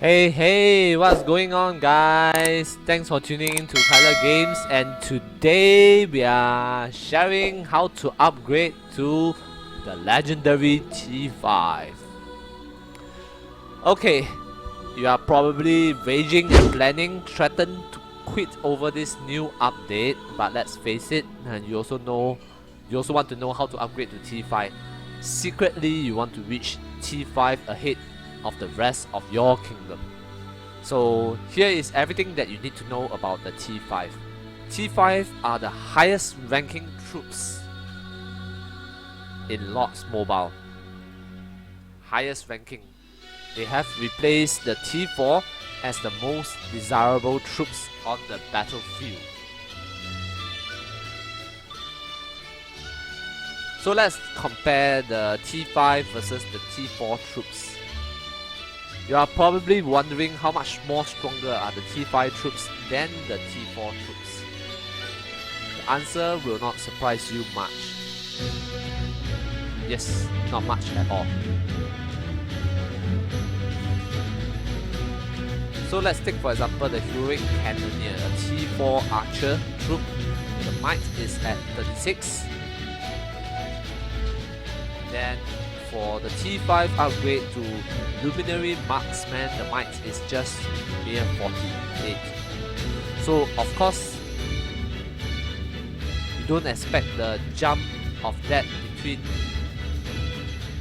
Hey, what's going on, guys? Thanks for tuning in to Kyler Games, and today we are sharing how to upgrade to the legendary T5. Okay, you are probably raging and planning, threatened to quit over this new update, but let's face it, and you also want to know how to upgrade to T5. Secretly, you want to reach T5 ahead of the rest of your kingdom. So here is everything that you need to know about the T5. T5 are the highest ranking troops in Lords Mobile. Highest ranking. They have replaced the T4 as the most desirable troops on the battlefield. So let's compare the T5 versus the T4 troops. You are probably wondering how much more stronger are the T5 troops than the T4 troops. The answer will not surprise you much. Yes, not much at all. So let's take for example the Heroic Cannoneer, a T4 archer troop. The might is at 36. Then for the T5 upgrade to Luminary Marksman, the might is just mere 48. So of course, you don't expect the jump of that between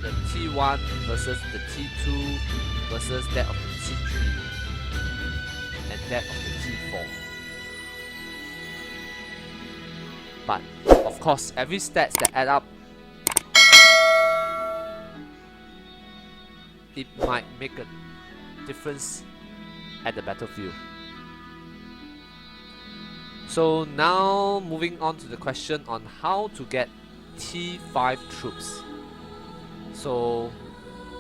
the T1 versus the T2 versus that of the T3 and that of the T4. But of course, every stats that add up, it might make a difference at the battlefield. So now moving on to the question on how to get T5 troops. So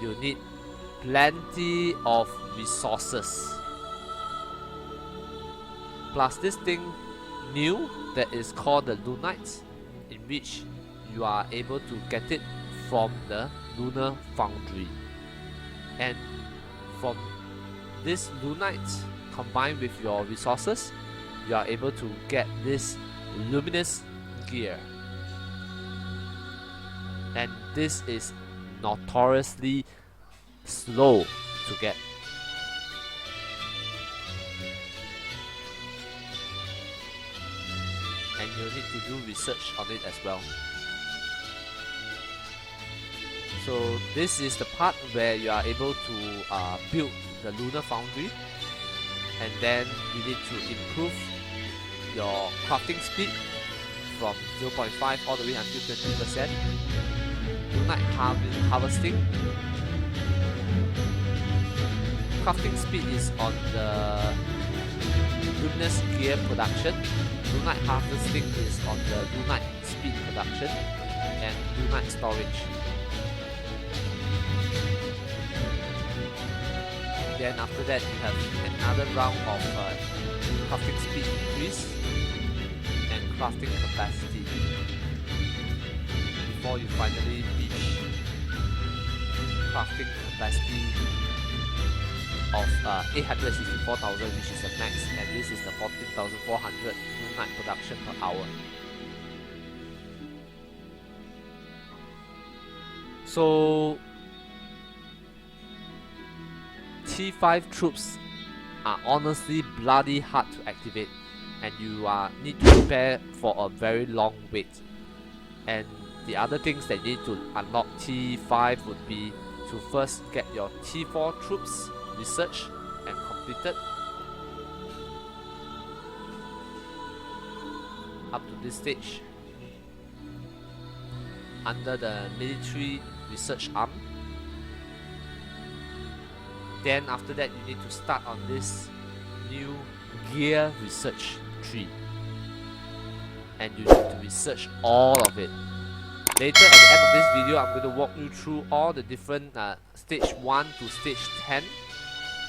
you need plenty of resources. Plus this thing new that is called the Lunite, in which you are able to get it from the Lunar Foundry. And from this Lunite combined with your resources, you are able to get this luminous gear. And this is notoriously slow to get. And you need to do research on it as well. So this is the part where you are able to build the Lunar Foundry, and then you need to improve your crafting speed from 0.5 all the way until 20%. Lunite harvesting. Crafting speed is on the luminous gear production. Lunite harvesting is on the Lunite speed production and Lunite storage. Then after that you have another round of crafting speed increase and crafting capacity before you finally reach crafting capacity of 864,000, which is the max, and this is the 14,400 Lunite production per hour. So T5 troops are honestly bloody hard to activate, and you need to prepare for a very long wait. And the other things that you need to unlock T5 would be to first get your T4 troops researched and completed up to this stage under the military research arm. Then after that you need to start on this new gear research tree, and you need to research all of it. Later at the end of this video, I'm going to walk you through all the different stage 1 to stage 10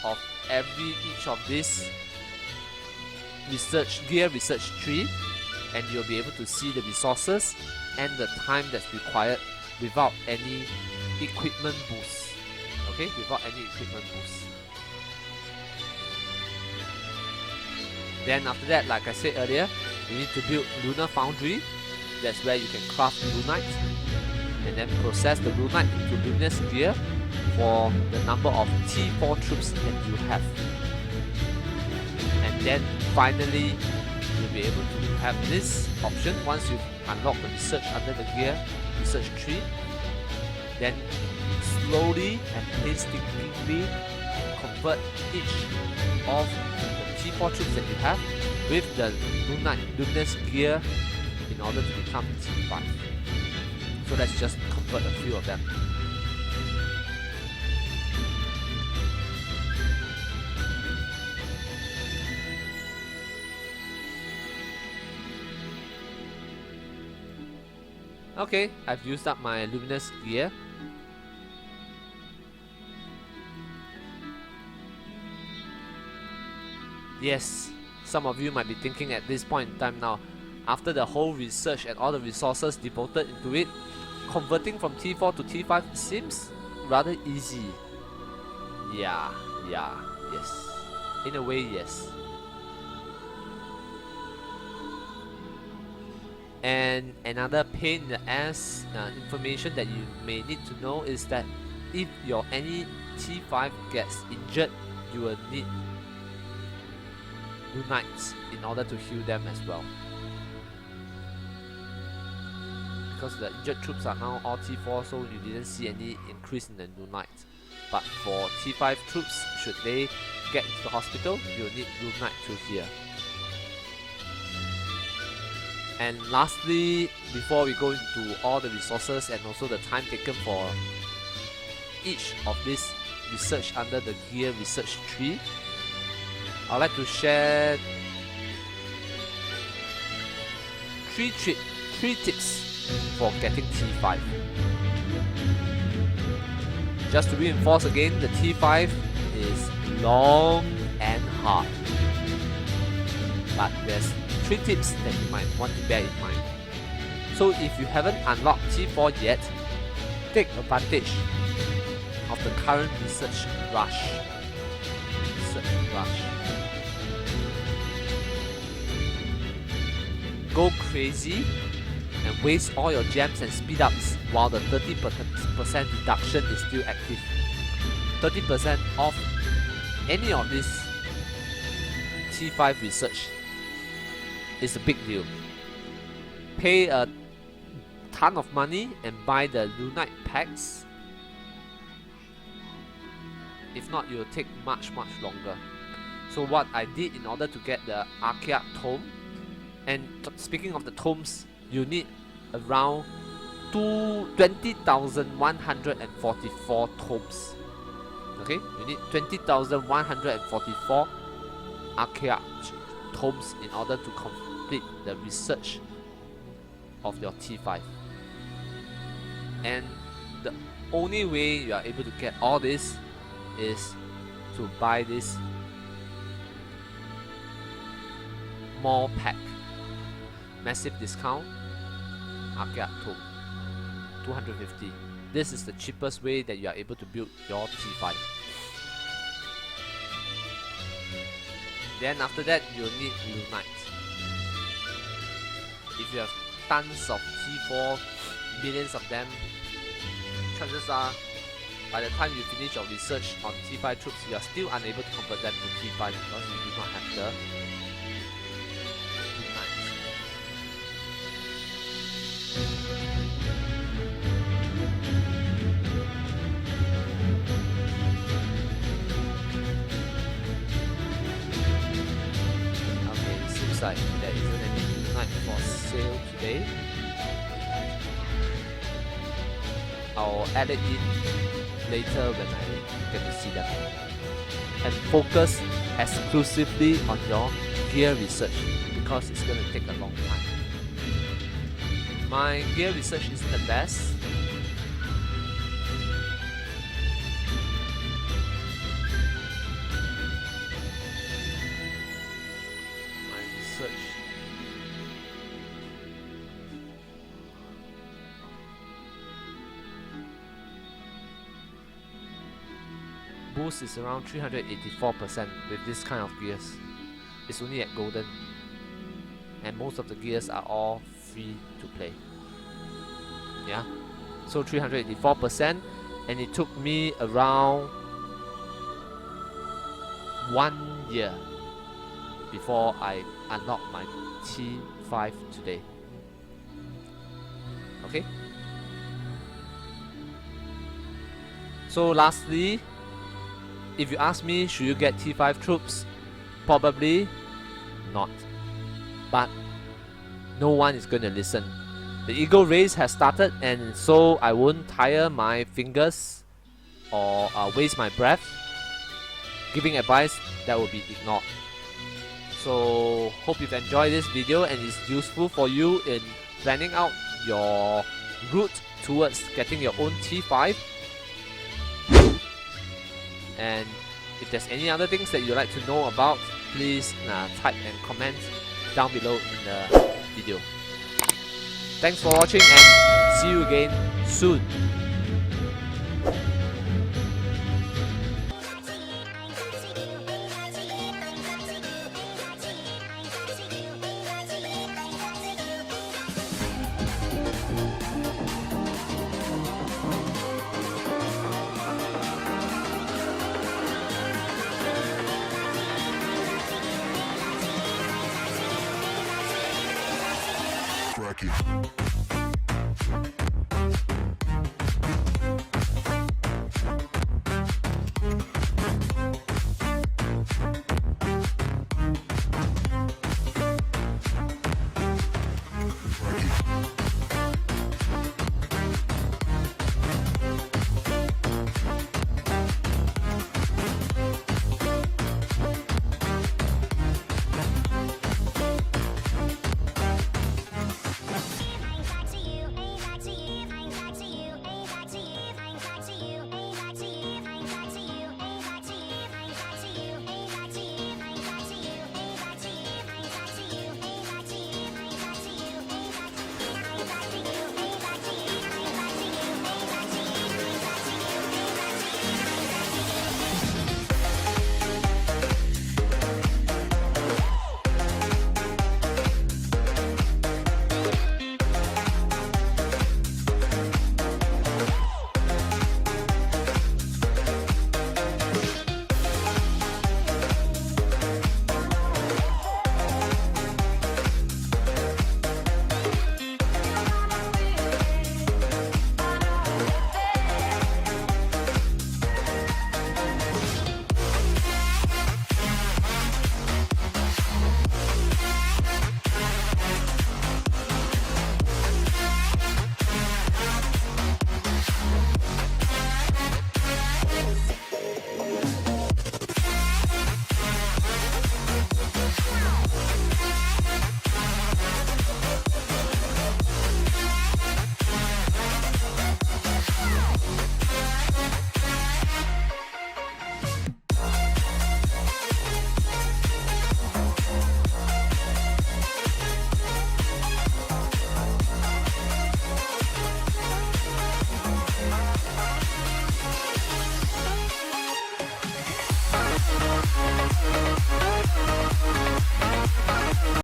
of each of these gear research tree, and you'll be able to see the resources and the time that's required without any equipment boost. Okay, without any equipment boost. Then after that, like I said earlier, you need to build Lunar Foundry. That's where you can craft Lunite and then process the Lunite into luminous gear for the number of T4 troops that you have. And then finally, you'll be able to have this option once you unlock the research under the gear research tree. Then slowly and painstakingly convert each of the T4 troops that you have with the Lunite luminous gear in order to become T5. So let's just convert a few of them. Okay, I've used up my luminous gear. Yes, some of you might be thinking at this point in time now, after the whole research and all the resources devoted into it, converting from T4 to T5 seems rather easy. Yeah, yes. In a way, yes. And another pain in the ass information that you may need to know is that if your any T5 gets injured, you will need Lunites in order to heal them as well. Because the injured troops are now all T4, so you didn't see any increase in the Lunite. But for T5 troops, should they get into the hospital, you'll need Lunite to heal. And lastly, before we go into all the resources and also the time taken for each of this research under the gear research tree, I'd like to share three tips for getting T5. Just to reinforce again, the T5 is long and hard. But there's 3 tips that you might want to bear in mind. So if you haven't unlocked T4 yet, take advantage of the current research rush. Go crazy and waste all your gems and speed ups while the 30% reduction is still active. 30% off any of this T5 research is a big deal. Pay a ton of money and buy the Lunite packs. If not, it will take much longer. So what I did in order to get the Archaea tome, and speaking of the tomes, you need around 20,144 tomes. Okay, you need 20,144 Archaea tomes in order to complete the research of your T5. And the only way you are able to get all this is to buy this mall pack. Massive discount, Archaea tome, 250. This is the cheapest way that you are able to build your T5. Then after that, you'll need Lunite. If you have tons of T4, millions of them, chances are by the time you finish your research on T5 troops, you are still unable to convert them to T5 because you do not have the Lunite. Okay, it seems like there isn't any Lunite for sale today. I'll add it in later when I get to see them. And focus exclusively on your gear research because it's going to take a long time. My gear research isn't the best. My research boost is around 384% with this kind of gears. is only at golden, and most of the gears are all free to play. Yeah, so 384%, and it took me around 1 year before I unlocked my T5 today. Okay. So lastly, if you ask me, should you get T5 troops? Probably not. But no one is going to listen. The Eagle race has started, and so I won't tire my fingers or waste my breath giving advice that will be ignored. So hope you've enjoyed this video and it's useful for you in planning out your route towards getting your own T5. And if there's any other things that you'd like to know about, please type and comment down below in the video. Thanks for watching and see you again soon.